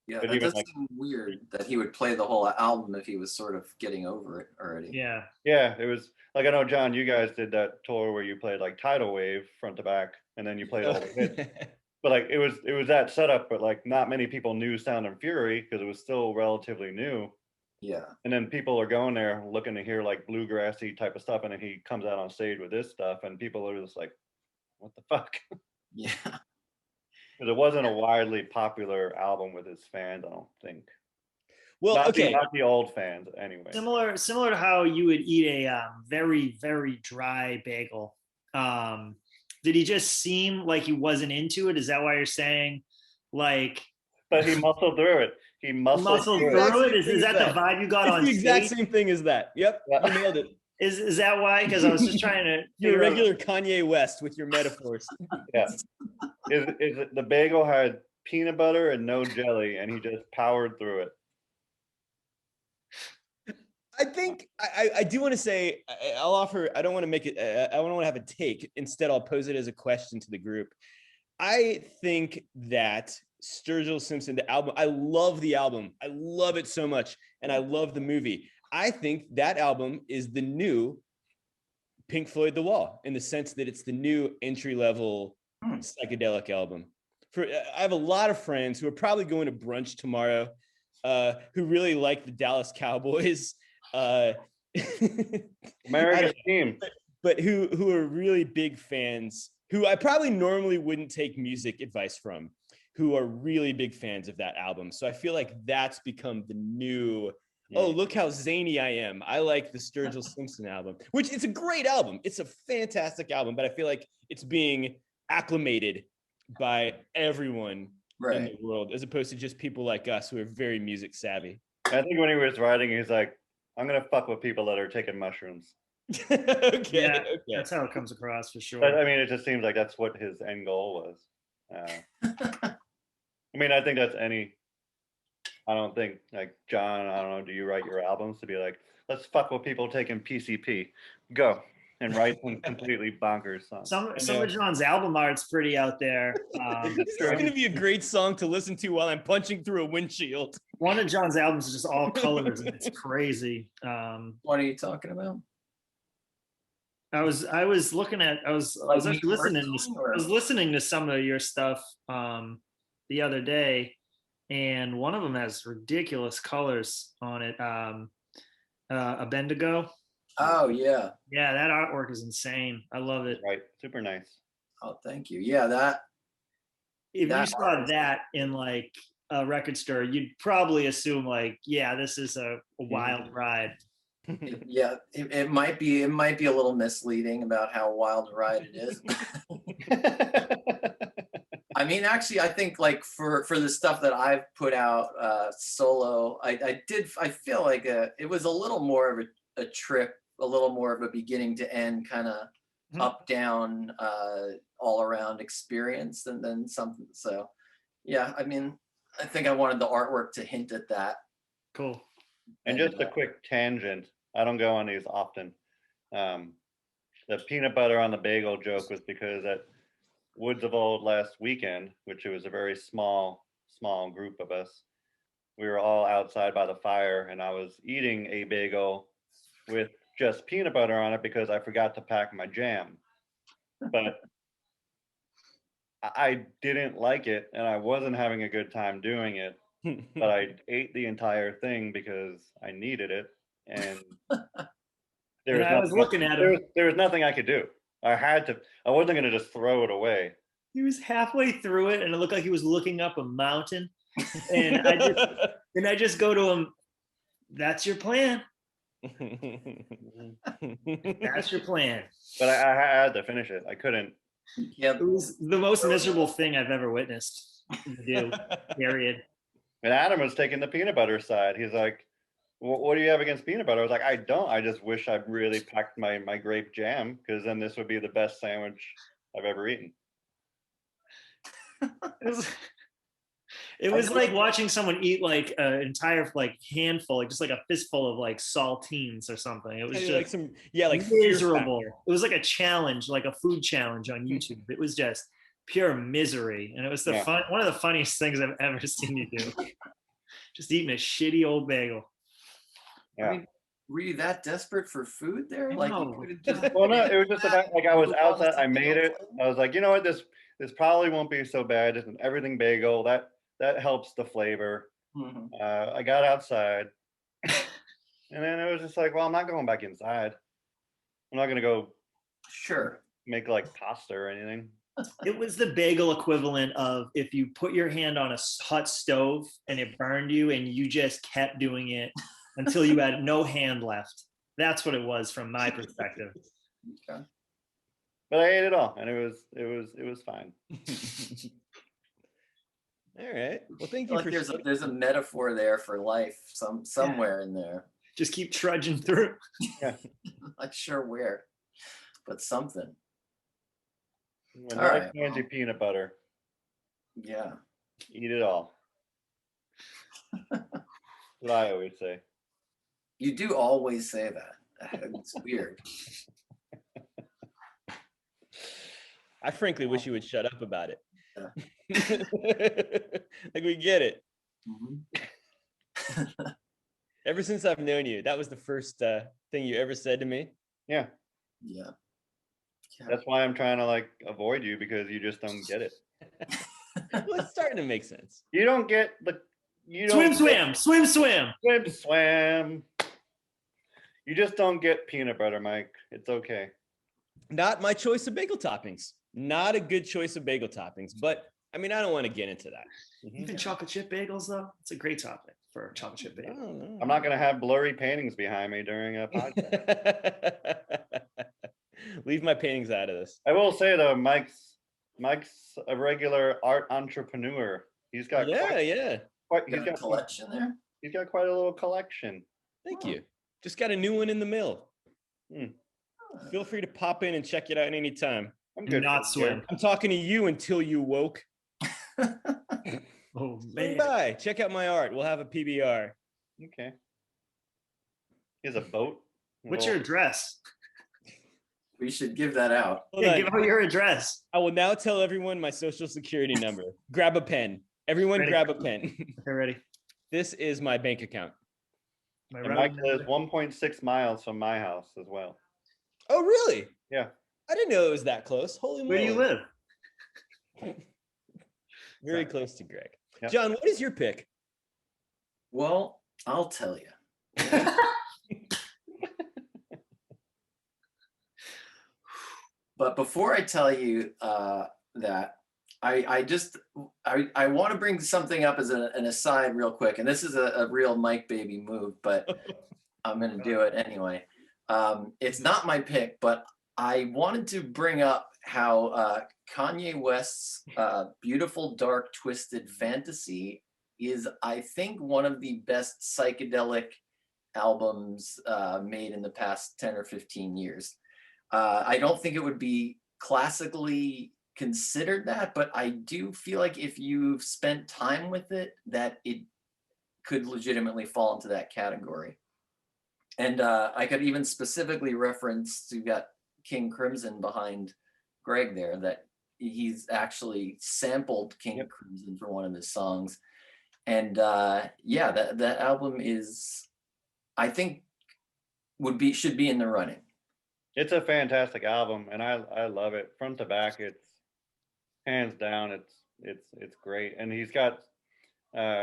Yeah, But that even does like, seem weird that he would play the whole album if he was sort of getting over it already. Yeah. yeah, it was like, I know John, you guys did that tour where you played like Tidal Wave front to back, and then you played all the hits. But like it was that setup, but like not many people knew Sound and Fury because it was still relatively new. Yeah. And then people are going there looking to hear like bluegrassy type of stuff, and then he comes out on stage with this stuff, and people are just like, "What the fuck?" Yeah. Because it wasn't a widely popular album with his fans, I don't think. Well, Not okay. the old fans, anyway. Similar to how you would eat a very very dry bagel. Did he just seem like he wasn't into it? Is that why you're saying, like? But he muscled through it. He muscled through it. Is that the vibe you got It's on the exact stage? same thing as that. Yep, Yeah. you nailed it. Is that why? Because I was just trying to You're a figure out. regular Kanye West with your metaphors. Yeah. Is it the bagel had peanut butter and no jelly, and he just powered through it. I think I do want to say, I'll offer, I don't want to make it, I don't want to have a take. Instead, I'll pose it as a question to the group. I think that Sturgill Simpson, the album, I love the album. I love it so much. And I love the movie. I think that album is the new Pink Floyd The Wall, in the sense that it's the new entry-level psychedelic album. I have a lot of friends who are probably going to brunch tomorrow, who really like the Dallas Cowboys. America's team. But who are really big fans, who I probably normally wouldn't take music advice from, who are really big fans of that album. So I feel like that's become the new, oh, look how zany I am. I like the Sturgill Simpson album, which it's a great album. It's a fantastic album, but I feel like it's being acclimated by everyone in the world, as opposed to just people like us who are very music savvy. I think when he was writing, he's like, I'm going to fuck with people that are taking mushrooms. Okay. That's how it comes across for sure. But, I mean, it just seems like that's what his end goal was. I mean, I think that's I don't think, like, John, I don't know, do you write your albums to be like, let's fuck with people taking PCP? Go. And write some completely bonkers songs. Some of John's album art's pretty out there. This is going to be a great song to listen to while I'm punching through a windshield. One of John's albums is just all colors, and it's crazy. What are you talking about? I was actually listening to some of your stuff the other day, and one of them has ridiculous colors on it. Abendigo. Oh yeah. Yeah, that artwork is insane. I love it. Right. Super nice. Oh, thank you. Yeah, if you saw that in like a record store, you'd probably assume like, yeah, this is a wild ride. it might be a little misleading about how wild a ride it is. I mean, actually, I think like for the stuff that I've put out solo, I feel like it was a little more of a trip, a little more of a beginning to end kind of up down all around experience than something. So yeah, I mean, I think I wanted the artwork to hint at that. Cool. And just a quick tangent. I don't go on these often. The peanut butter on the bagel joke was because at Woods of Old last weekend, which it was a very small group of us, we were all outside by the fire, and I was eating a bagel with just peanut butter on it because I forgot to pack my jam. But I didn't like it, and I wasn't having a good time doing it. But I ate the entire thing because I needed it, and I was looking at him. There was nothing I could do. I wasn't going to just throw it away. He was halfway through it, and it looked like he was looking up a mountain. And I just go to him, "That's your plan. That's your plan." But I had to finish it. I couldn't. Yeah, It was the most miserable thing I've ever witnessed. Period. And Adam was taking the peanut butter side. He's like, what do you have against peanut butter? I was like, I don't. I just wish I really packed my grape jam, because then this would be the best sandwich I've ever eaten. It was like watching someone eat like an entire like handful, like just like a fistful of like saltines or something. It was just like some like miserable. It was like a challenge, like a food challenge on YouTube. It was just pure misery, and it was one of the funniest things I've ever seen you do. Just eating a shitty old bagel. Yeah. I mean, were you that desperate for food there? Like, No. you just Well, no, it was just about, like, I was outside. I made it. I was like, you know what, this probably won't be so bad. It's an everything bagel. That helps the flavor. I got outside, and then it was just like, well, I'm not going back inside. I'm not gonna go make like pasta or anything. It was the bagel equivalent of if you put your hand on a hot stove and it burned you, and you just kept doing it until you had no hand left. That's what it was from my perspective. Okay. But I ate it all, and it was fine. All right. Well, thank you. Like there's a metaphor there for life somewhere in there. Just keep trudging through. Yeah. Not sure where, but something. When all right, fancy peanut butter. Yeah. Eat it all. What I always say. You do always say that. It's weird. I frankly wish you would shut up about it. Yeah. Like, we get it. Ever since I've known you, that was the first thing you ever said to me. Yeah. Yeah. That's why I'm trying to like avoid you, because you just don't get it. Well, it's starting to make sense. You don't get swim. You just don't get peanut butter, Mike. It's okay. Not my choice of bagel toppings. Not a good choice of bagel toppings, but I mean, I don't want to get into that. Even chocolate chip bagels, though, it's a great topic for a chocolate chip bagel. I'm not going to have blurry paintings behind me during a podcast. Leave my paintings out of this. I will say though, Mike's a regular art entrepreneur. He's got he's got a collection there. He's got quite a little collection. Thank you. Just got a new one in the mail. Feel free to pop in and check it out anytime. I'm good. Not swim. I'm talking to you until you woke. Oh man! Bye. Check out my art. We'll have a PBR. Okay. He has a boat. What's your address? We should give that out. Yeah, give out your address. I will now tell everyone my social security number. Grab a pen. Everyone Ready. grab a pen. Okay, ready. This is my bank account. And Mike lives 1.6 miles from my house as well. Oh, really? Yeah. I didn't know it was that close. Holy moly. Where do you live? Very close to Greg. Yep. John, what is your pick? Well, I'll tell you. But before I tell you that, I want to bring something up as an aside real quick, and this is a real Mike baby move, but I'm gonna do it anyway. It's not my pick, but I wanted to bring up how Kanye West's "Beautiful Dark Twisted Fantasy" is, I think, one of the best psychedelic albums made in the past 10 or 15 years. I don't think it would be classically considered that, but I do feel like if you've spent time with it, that it could legitimately fall into that category. And I could even specifically reference, you got King Crimson behind Greg there, that he's actually sampled King Crimson for one of his songs. And yeah, that album is, I think, should be in the running. It's a fantastic album, and I love it front to back. It's hands down. It's great, and he's got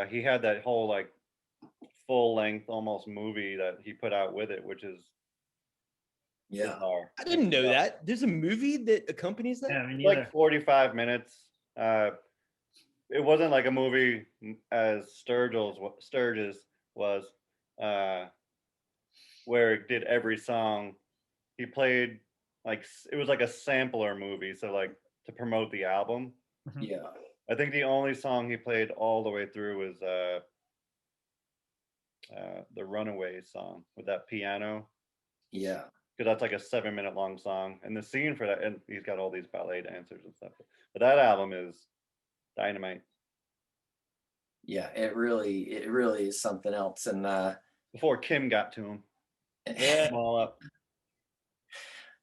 he had that whole like full length almost movie that he put out with it, which is bizarre. I didn't know that. There's a movie that accompanies that. Yeah, I mean, It's like 45 minutes. It wasn't like a movie as Sturges was, where it did every song. He played like it was like a sampler movie, so like to promote the album. Yeah. I think the only song he played all the way through was the Runaways song with that piano. Yeah. Because that's like a 7-minute long song, and the scene for that, and he's got all these ballet dancers and stuff. But that album is dynamite. Yeah, it really is something else. And Before Kim got to him, Yeah. all up.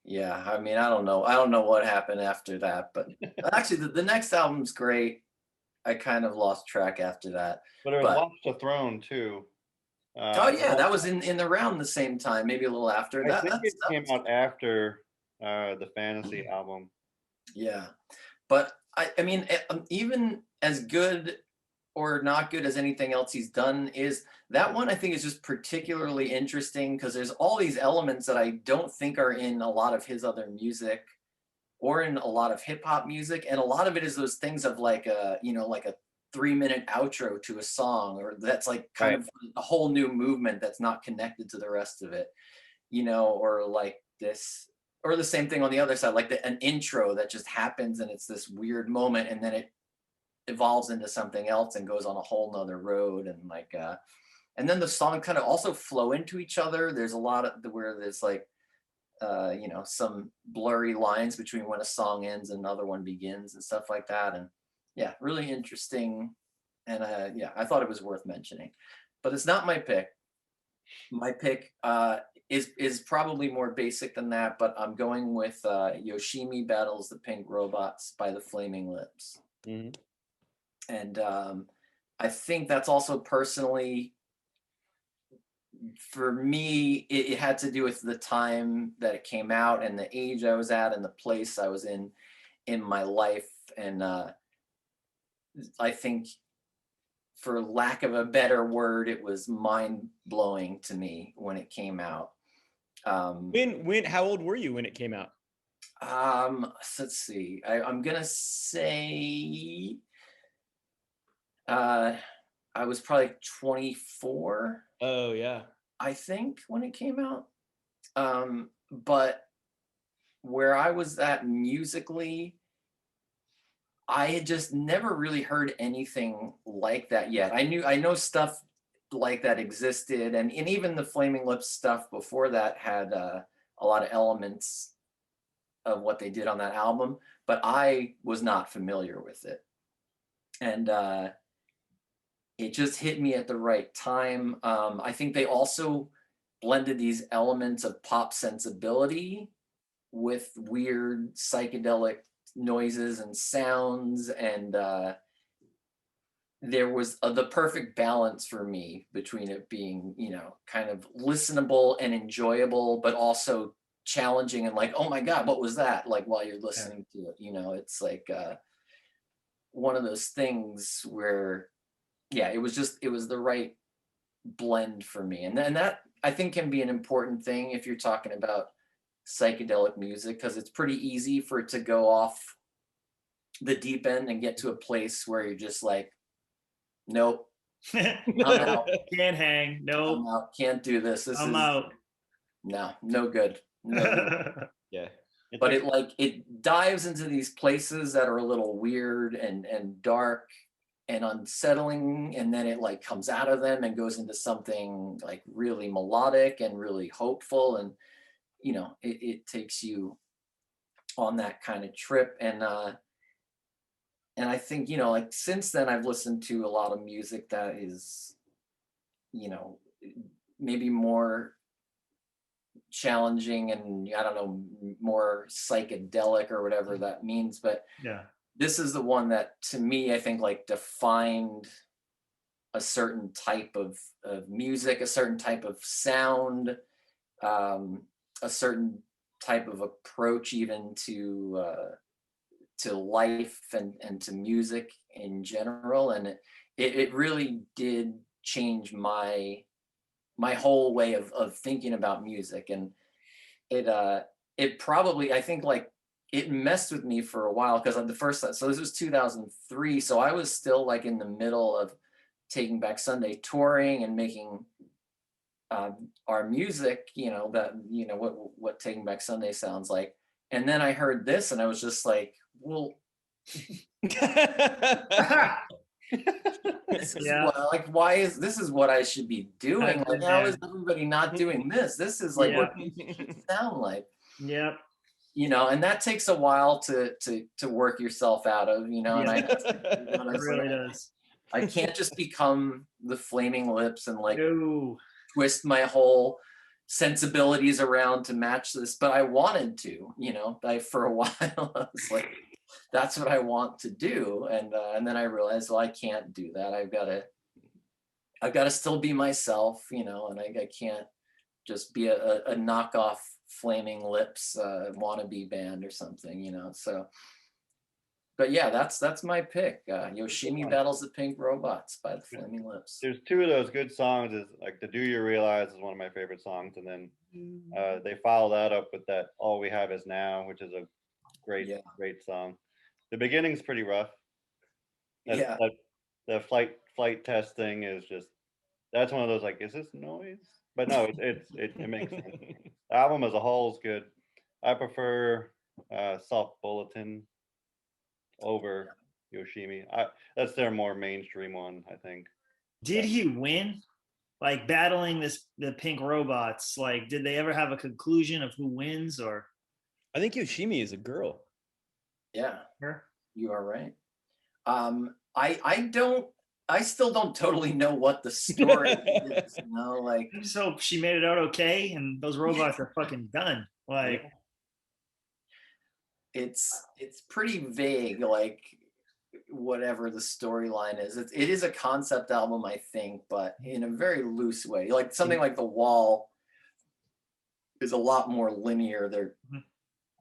yeah, I mean, I don't know what happened after that, but actually the next album's great. I kind of lost track after that. But it was Watch the Throne too. Oh yeah, that was in around the same time, maybe a little after. I think it came out after the Fantasy album. Yeah, but I mean, even as good or not good as anything else he's done, is that one I think is just particularly interesting because there's all these elements that I don't think are in a lot of his other music or in a lot of hip hop music, and a lot of it is those things of like a like a 3-minute outro to a song, or that's like kind of a whole new movement that's not connected to the rest of it, or like this, or the same thing on the other side, like an intro that just happens and it's this weird moment and then it evolves into something else and goes on a whole nother road, and like and then the song kind of also flow into each other. There's a lot of where there's like some blurry lines between when a song ends and another one begins and stuff like that. And yeah, really interesting. And yeah, I thought it was worth mentioning, but it's not my pick. My pick is probably more basic than that, but I'm going with Yoshimi Battles the Pink Robots by the Flaming Lips. Mm-hmm. And I think that's also personally, for me, it had to do with the time that it came out and the age I was at and the place I was in my life. And I think, for lack of a better word, it was mind-blowing to me when it came out. When how old were you when it came out? Let's see. I'm gonna say I was probably 24. Oh yeah. I think when it came out. But where I was at musically, I had just never really heard anything like that yet. I know stuff like that existed, and even the Flaming Lips stuff before that had a lot of elements of what they did on that album, but I was not familiar with it. And it just hit me at the right time. I think they also blended these elements of pop sensibility with weird psychedelic noises and sounds, and there was the perfect balance for me between it being kind of listenable and enjoyable, but also challenging and like, oh my god, what was that, like while you're listening to it. It's like one of those things where it was the right blend for me, and that I think can be an important thing if you're talking about psychedelic music, because it's pretty easy for it to go off the deep end and get to a place where you're just like, nope, I'm out. Can't hang. Nope. I'm out. Can't do this. This I'm is out. no good. No good. Yeah. But it dives into these places that are a little weird and dark and unsettling, and then it like comes out of them and goes into something like really melodic and really hopeful, and it takes you on that kind of trip. And I think, like since then I've listened to a lot of music that is, you know, maybe more challenging and I don't know, more psychedelic or whatever that means. But Yeah. this is the one that to me, I think like defined a certain type of music, a certain type of sound, a certain type of approach even to life and to music in general. And it really did change my whole way of thinking about music. And it probably, I think like it messed with me for a while because the first, so this was 2003. So I was still like in the middle of Taking Back Sunday touring and making our music, what Taking Back Sunday sounds like. And then I heard this and I was just like, well, this is why is this is what I should be doing? Like, how is everybody not doing this? This is like what it should sound like. Yeah. And that takes a while to work yourself out of, and it really does. I can't just become the Flaming Lips and like No. twist my whole sensibilities around to match this, but I wanted to, for a while I was like, that's what I want to do. And then I realized, well, I can't do that. I've got to still be myself, and I can't just be a knockoff Flaming Lips wannabe band or something, so. But yeah, that's my pick. Yoshimi Battles the Pink Robots by the Flaming Lips. There's two of those good songs. Is like the Do You Realize is one of my favorite songs, and then they follow that up with that All We Have Is Now, which is a great song. The beginning's pretty rough. The flight test thing is just, that's one of those like, is this noise? But no, it makes sense. The album as a whole is good. I prefer Soft Bulletin over Yoshimi. That's their more mainstream one, I think. Did he win? Like battling the Pink Robots, like did they ever have a conclusion of who wins? Or I think Yoshimi is a girl. Yeah, her? You are right. I still don't totally know what the story is. Like I just hope she made it out okay, and those robots are fucking done. Like it's pretty vague, like whatever the storyline is. It is a concept album, I think, but in a very loose way. Like something like The Wall is a lot more linear. They're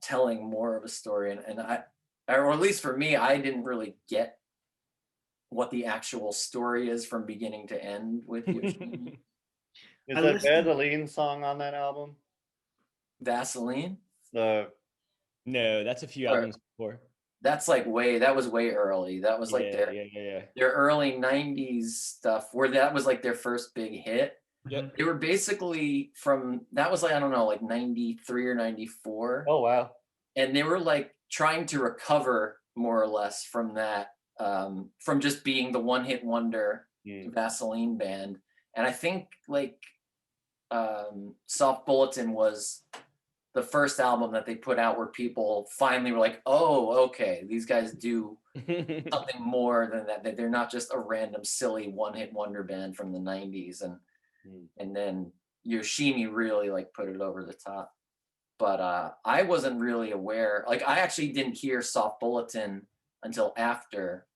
telling more of a story, and or at least for me, I didn't really get what the actual story is from beginning to end with Yoshimi. Is that Vaseline song on that album? Vaseline? No, that's a few albums before. That's like that was way early. That was like their early 90s stuff where that was like their first big hit. Yep. They were basically that was like, I don't know, like 93 or 94. Oh, wow. And they were like trying to recover more or less from that, from just being the one-hit wonder Vaseline band. And I think like Soft Bulletin was the first album that they put out where people finally were like, oh, okay, these guys do something more than that. They're not just a random silly one-hit wonder band from the 90s. And then Yoshimi really like put it over the top. But I wasn't really aware. Like I actually didn't hear Soft Bulletin until after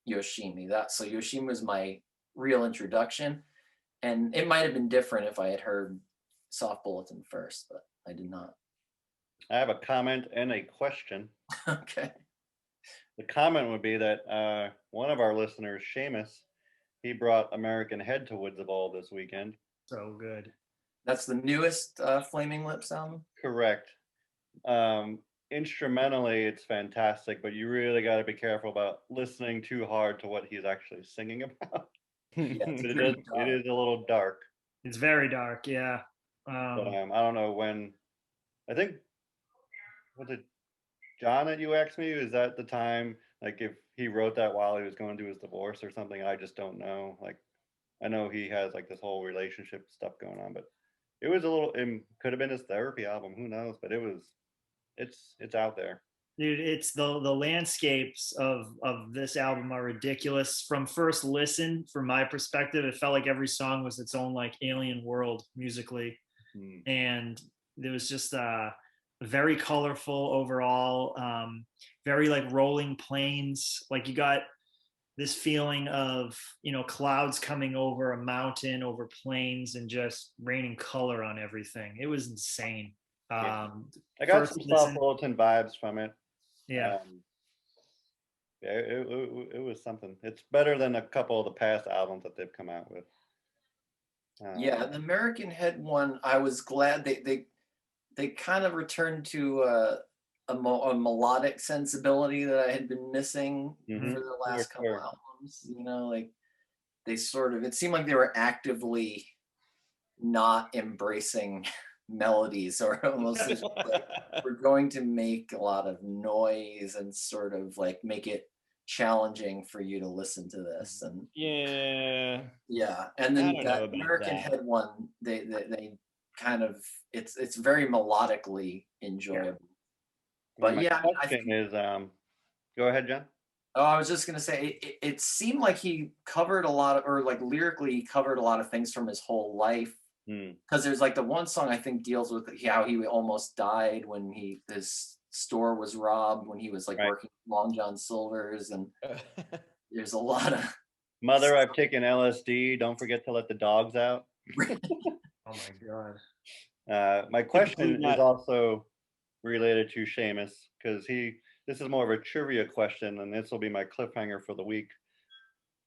Yoshimi. So Yoshimi was my real introduction. And it might have been different if I had heard Soft Bulletin first, but I did not. I have a comment and a question. Okay. The comment would be that one of our listeners, Seamus, he brought American Head to Woods of All this weekend. So good. That's the newest Flaming Lips album? Correct. Instrumentally, it's fantastic, but you really got to be careful about listening too hard to what he's actually singing about. it's But pretty it is a little dark. It's very dark. Yeah. But I don't know when. I think, was it John that you asked me? Is that the time, like if he wrote that while he was going through his divorce or something? I just don't know. Like, I know he has like this whole relationship stuff going on, but it was a little, it could have been his therapy album. Who knows? But it's out there. Dude, it's the landscapes of this album are ridiculous. From first listen, from my perspective, it felt like every song was its own like alien world musically. And there was just very colorful overall, very like rolling plains. Like you got this feeling of, you know, clouds coming over a mountain, over plains, and just raining color on everything. It was insane. I got some soft bulletin vibes from it. Yeah. Yeah, it was something. It's better than a couple of the past albums that they've come out with. Yeah, the American Head one, I was glad they kind of returned to a melodic sensibility that I had been missing for the last couple albums. You know, like they sort of, it seemed like they were actively not embracing melodies, or almost like we're going to make a lot of noise and sort of like make it challenging for you to listen to this. And and then that American Head one, they kind of, it's very melodically enjoyable. But I think is go ahead, John. Oh, I was just gonna say it seemed like he covered a lot of, or like lyrically he covered a lot of things from his whole life. Because there's like the one song I think deals with how he almost died when his store was robbed when he was like working Long John Silver's, and there's a lot of Mother, I've taken LSD. Don't forget to let the dogs out. Oh my God. My question is also related to Seamus, because this is more of a trivia question, and this will be my cliffhanger for the week.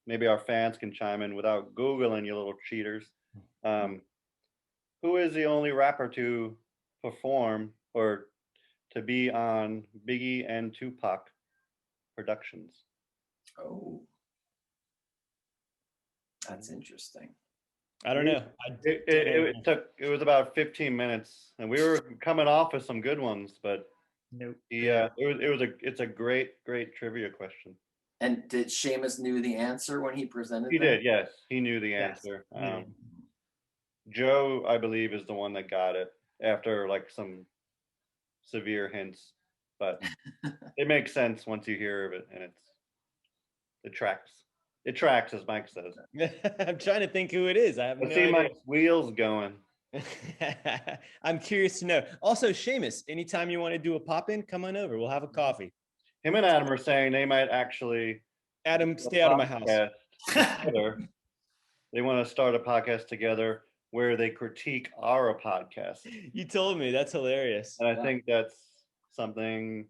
Maybe our fans can chime in without Googling, you little cheaters. Who is the only rapper to perform or to be on Biggie and Tupac productions? Oh, that's interesting. I don't know. It was about 15 minutes, and we were coming off of some good ones, but nope. It's a great trivia question. And did Seamus knew the answer when he presented? He did, yes. He knew the answer. Joe, I believe, is the one that got it after like some severe hints, but it makes sense once you hear of it, and it tracks. It tracks, as Mike says. I'm trying to think who it is. I have no idea. Mike's wheels going. I'm curious to know. Also, Seamus, anytime you want to do a pop-in, come on over. We'll have a coffee. Him and Adam are saying they might actually. Adam, stay out of my house. They want to start a podcast together where they critique our podcast. You told me. That's hilarious. And I think that's something.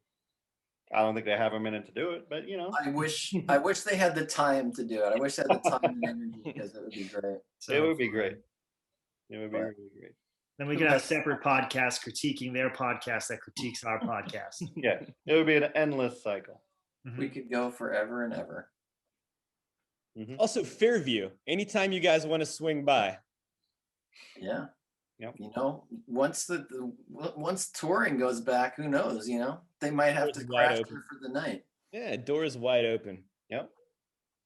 I don't think they have a minute to do it, but you know. I wish they had the time to do it. I wish they had the time and energy, because it would be great. It would be great. It would be really great. Then we could have separate podcasts critiquing their podcast that critiques our podcast. Yeah, it would be an endless cycle. We could go forever and ever. Also, Fairview. Anytime you guys want to swing by. Yeah. Yep. You know, once touring goes back, who knows? You know, they might have to crash here for the night. Yeah, door is wide open. Yep.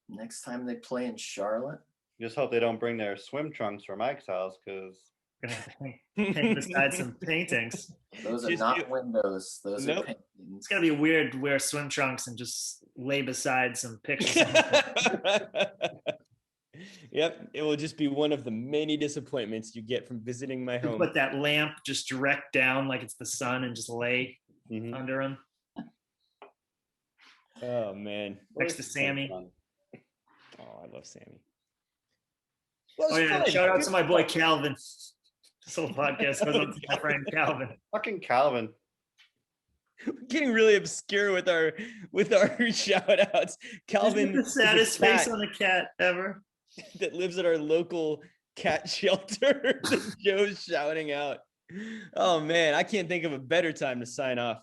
Next time they play in Charlotte. Just hope they don't bring their swim trunks from Mike's house, because gonna hang beside some paintings. Those are not windows. Those are paintings. It's gonna be weird to wear swim trunks and just lay beside some pictures. Yep, it will just be one of the many disappointments you get from visiting my home. Put that lamp just direct down like it's the sun and just lay under him. Oh man, next to Sammy. Oh, I love Sammy. Well, oh yeah, shout out to my boy Calvin. This whole podcast goes on to my friend Calvin. Fucking Calvin. We're getting really obscure with our shout outs. Calvin, the saddest face on a cat ever. That lives at our local cat shelter. Joe's shouting out. Oh man, I can't think of a better time to sign off.